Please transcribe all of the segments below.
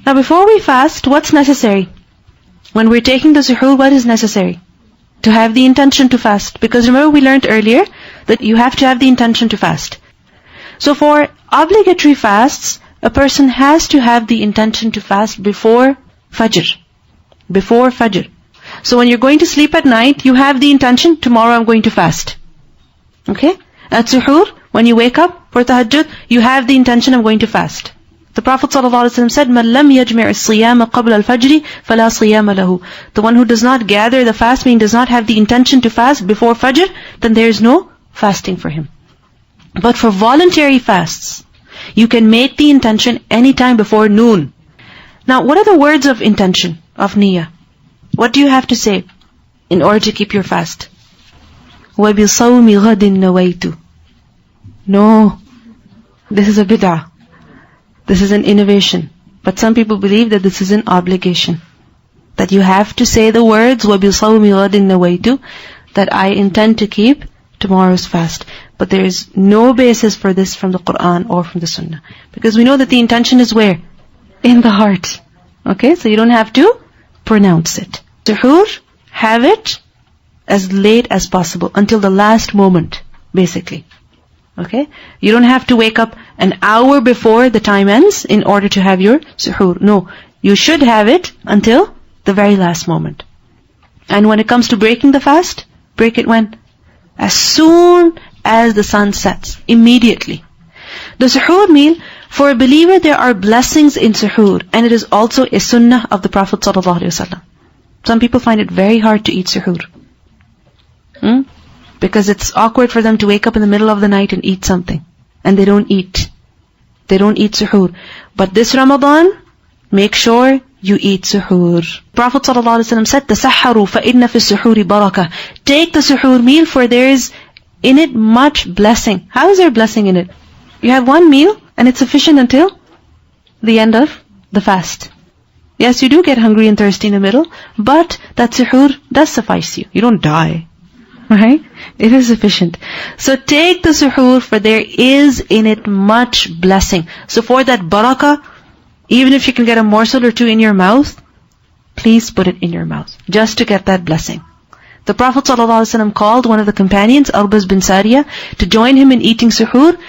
Now before we fast, what's necessary? When we're taking the suhoor, what is necessary? To have the intention to fast. Because remember we learned earlier that you have to have the intention to fast. So for obligatory fasts, a person has to have the intention to fast before Fajr. Before Fajr. So when you're going to sleep at night, you have the intention, tomorrow I'm going to fast. Okay? At suhoor, when you wake up for tahajjud, you have the intention, I'm going to fast. The Prophet ﷺ said, مَنْ لَمْ يَجْمِعِ الصِّيَامَ قَبْلَ الْفَجْرِ فَلَا صِيَامَ لَهُ. The one who does not gather the fast, meaning does not have the intention to fast before Fajr, then there is no fasting for him. But for voluntary fasts, you can make the intention anytime before noon. Now, what are the words of intention, of niyyah? What do you have to say in order to keep your fast? وَبِصَوْمِ غَدٍ نَوَيْتُ. No, this is a bid'ah. This is an innovation. But some people believe that this is an obligation. That you have to say the words, وَبِصَوْمِ غَدٍ نَوَيْتُ, that I intend to keep tomorrow's fast. But there is no basis for this from the Qur'an or from the Sunnah. Because we know that the intention is where? In the heart. Okay, so you don't have to pronounce it. Suhoor, have it as late as possible, until the last moment, basically. Okay? You don't have to wake up an hour before the time ends in order to have your suhoor. No, you should have it until the very last moment. And when it comes to breaking the fast, break it when? As soon as the sun sets. Immediately. The suhoor meal, for a believer there are blessings in suhoor, and it is also a sunnah of the Prophet ﷺ. Some people find it very hard to eat suhoor. Because it's awkward for them to wake up in the middle of the night and eat something. And they don't eat. They don't eat suhoor. But this Ramadan, make sure you eat suhoor. Prophet ﷺ said, تَسَحَّرُوا فَإِنَّ فِي السُّحُورِ بَرَكَةً. Take the suhoor meal, for there is in it much blessing. How is there blessing in it? You have one meal and it's sufficient until the end of the fast. Yes, you do get hungry and thirsty in the middle, but that suhoor does suffice you. You don't die. Right? It is sufficient. So take the suhoor, for there is in it much blessing. So for that barakah, even if you can get a morsel or two in your mouth, please put it in your mouth, just to get that blessing. The Prophet ﷺ called one of the companions, Arbaz bin Sariyah, to join him in eating suhoor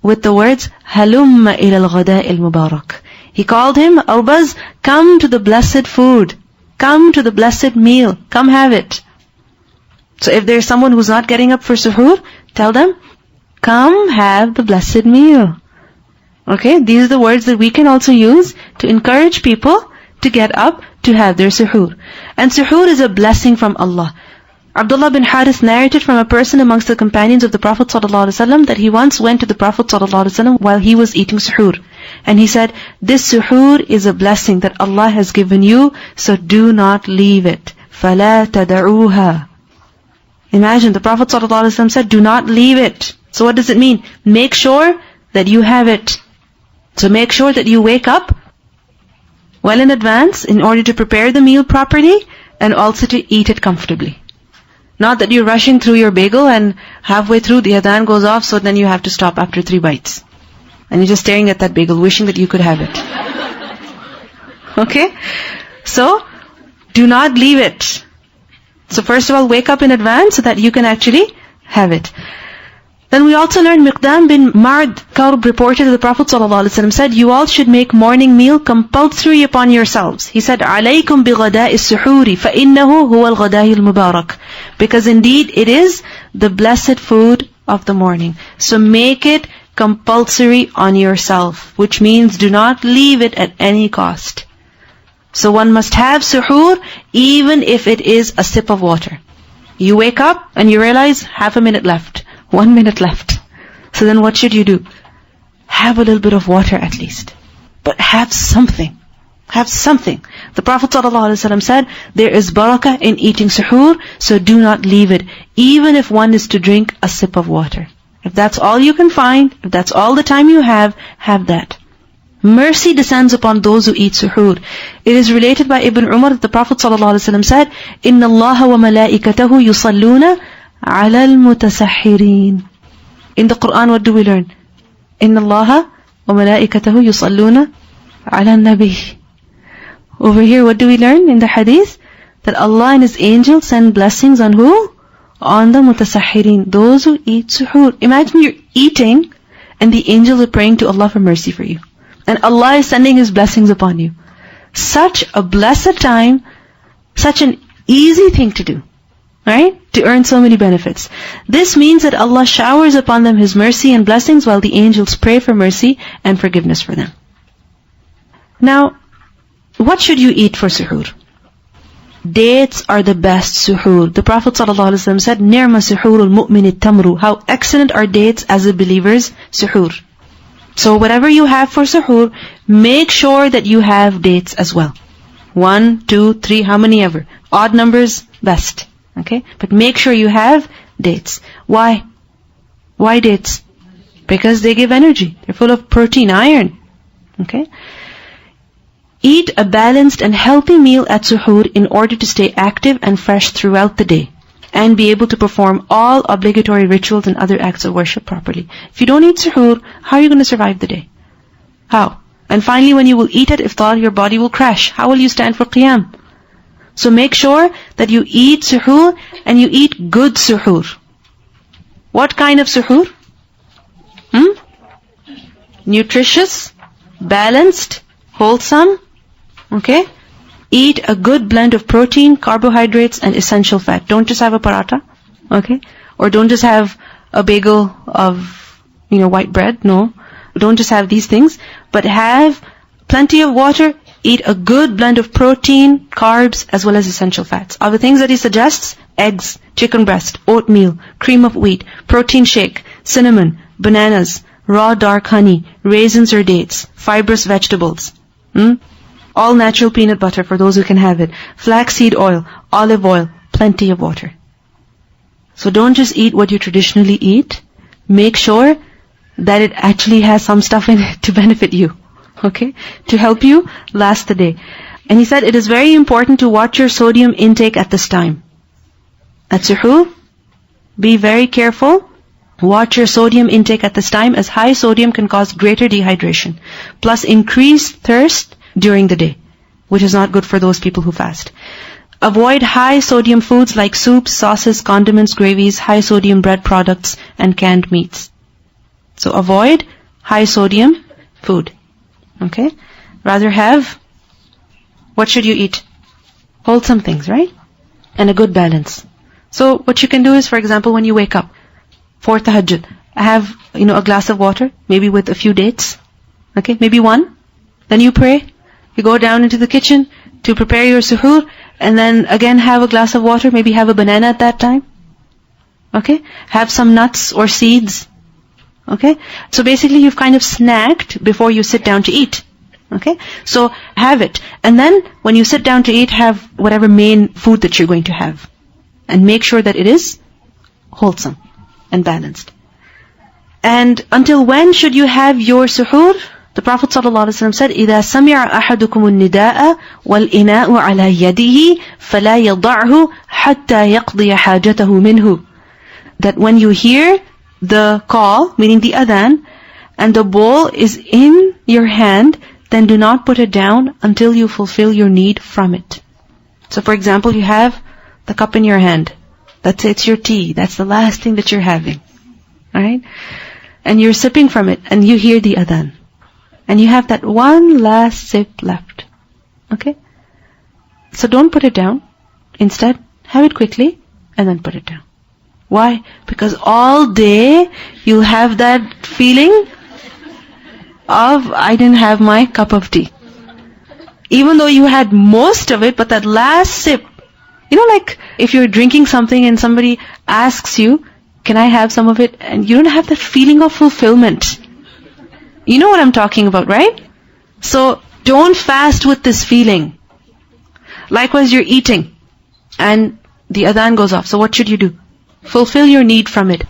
with the words, هَلُمَّ إِلَى الْغَدَاءِ الْمُبَارَكِ. He called him, Arbaz, come to the blessed food. Come to the blessed meal. Come have it. So if there's someone who's not getting up for suhoor, tell them, come have the blessed meal. Okay, these are the words that we can also use to encourage people to get up to have their suhoor. And suhoor is a blessing from Allah. Abdullah bin Harith narrated from a person amongst the companions of the Prophet ﷺ that he once went to the Prophet ﷺ while he was eating suhoor. And he said, this suhoor is a blessing that Allah has given you, so do not leave it. فَلَا تَدَعُوهَا. Imagine, the Prophet ﷺ said, do not leave it. So what does it mean? Make sure that you have it. So make sure that you wake up well in advance in order to prepare the meal properly and also to eat it comfortably. Not that you're rushing through your bagel and halfway through the adhan goes off, so then you have to stop after 3 bites. And you're just staring at that bagel, wishing that you could have it. Okay? So, do not leave it. So first of all, wake up in advance so that you can actually have it. Then we also learned Miqdam bin Ma'ad Karb reported that the Prophet ﷺ said, you all should make morning meal compulsory upon yourselves. He said, عَلَيْكُمْ بِغَدَاءِ السُّحُورِ فَإِنَّهُ هُوَ الْغَدَاءِ الْمُبَارَكِ. Because indeed it is the blessed food of the morning. So make it compulsory on yourself, which means do not leave it at any cost. So one must have suhoor even if it is a sip of water. You wake up and you realize half a minute left, 1 minute left. So then what should you do? Have a little bit of water at least. But have something. Have something. The Prophet ﷺ said, there is barakah in eating suhoor, so do not leave it, even if one is to drink a sip of water. If that's all you can find, if that's all the time you have that. Mercy descends upon those who eat suhoor. It is related by Ibn Umar that the Prophet ﷺ said, إِنَّ اللَّهَ وَمَلَائِكَتَهُ يُصَلُّونَ عَلَى الْمُتَسَحِّرِينَ. In the Quran, what do we learn? إِنَّ اللَّهَ وَمَلَائِكَتَهُ يُصَلُّونَ عَلَى النَّبِيِّ. Over here, what do we learn in the hadith? That Allah and His angels send blessings on who? On the mutasahhirin, those who eat suhoor. Imagine you're eating and the angels are praying to Allah for mercy for you. And Allah is sending His blessings upon you. Such a blessed time, such an easy thing to do. Right? To earn so many benefits. This means that Allah showers upon them His mercy and blessings while the angels pray for mercy and forgiveness for them. Now, what should you eat for suhoor? Dates are the best suhoor. The Prophet ﷺ said, "Ni'ma suhoorul mu'min tamru." How excellent are dates as a believer's suhoor. So whatever you have for suhoor, make sure that you have dates as well. 1, 2, 3, how many ever. Odd numbers, best. Okay? But make sure you have dates. Why? Why dates? Because they give energy. They're full of protein, iron. Okay? Eat a balanced and healthy meal at suhoor in order to stay active and fresh throughout the day and be able to perform all obligatory rituals and other acts of worship properly. If you don't eat suhoor, how are you going to survive the day? How? And finally, when you will eat at iftar, your body will crash. How will you stand for qiyam? So make sure that you eat suhoor and you eat good suhoor. What kind of suhoor? Nutritious, balanced, wholesome. Okay? Eat a good blend of protein, carbohydrates, and essential fat. Don't just have a paratha. Okay? Or don't just have a bagel of, white bread. No. Don't just have these things. But have plenty of water. Eat a good blend of protein, carbs, as well as essential fats. Are the things that he suggests? Eggs, chicken breast, oatmeal, cream of wheat, protein shake, cinnamon, bananas, raw dark honey, raisins or dates, fibrous vegetables. All natural peanut butter for those who can have it. Flaxseed oil, olive oil, plenty of water. So don't just eat what you traditionally eat. Make sure that it actually has some stuff in it to benefit you. Okay? To help you last the day. And he said it is very important to watch your sodium intake at this time. At suhoor, be very careful. Watch your sodium intake at this time, as high sodium can cause greater dehydration, plus increased thirst during the day, which is not good for those people who fast. Avoid high sodium foods like soups, sauces, condiments, gravies, high sodium bread products, and canned meats. So avoid high sodium food. Okay? Rather have, what should you eat? Wholesome things, right? And a good balance. So what you can do is, for example, when you wake up for tahajjud, have, a glass of water, maybe with a few dates. Okay? Maybe one. Then you pray. You go down into the kitchen to prepare your suhoor, and then again have a glass of water, maybe have a banana at that time. Okay? Have some nuts or seeds. Okay? So basically you've kind of snacked before you sit down to eat. Okay? So have it. And then when you sit down to eat, have whatever main food that you're going to have. And make sure that it is wholesome and balanced. And until when should you have your suhoor? The Prophet ﷺ said, إِذَا سَمِعَ أَحَدُكُمُ النِّدَاءَ وَالْإِنَاءُ عَلَى يَدِهِ فَلَا يَضَعْهُ حَتَّى يَقْضِيَ حَاجَتَهُ مِنْهُ. That when you hear the call, meaning the adhan, and the bowl is in your hand, then do not put it down until you fulfill your need from it. So for example, you have the cup in your hand. Let's say it's your tea. That's the last thing that you're having. Alright? And you're sipping from it, and you hear the adhan. And you have that one last sip left. Okay? So don't put it down. Instead, have it quickly, and then put it down. Why? Because all day, you'll have that feeling of, I didn't have my cup of tea. Even though you had most of it, but that last sip, like if you're drinking something and somebody asks you, can I have some of it? And you don't have that feeling of fulfillment. You know what I'm talking about, right? So don't fast with this feeling. Likewise, you're eating and the adhan goes off. So what should you do? Fulfill your need from it.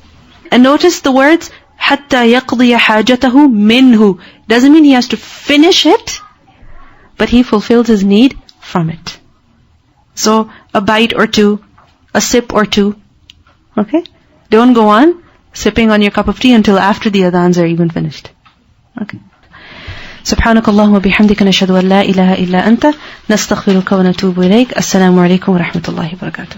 And notice the words, حَتَّى يَقْضِيَ حَاجَتَهُ مِنْهُ. Doesn't mean he has to finish it, but he fulfills his need from it. So a bite or two, a sip or two. Okay? Don't go on sipping on your cup of tea until after the adhans are even finished. Okay. سبحانك اللهم وبحمدك نشهد أن لا إله إلا أنت نستغفرك ونتوب إليك. السلام عليكم ورحمة الله وبركاته.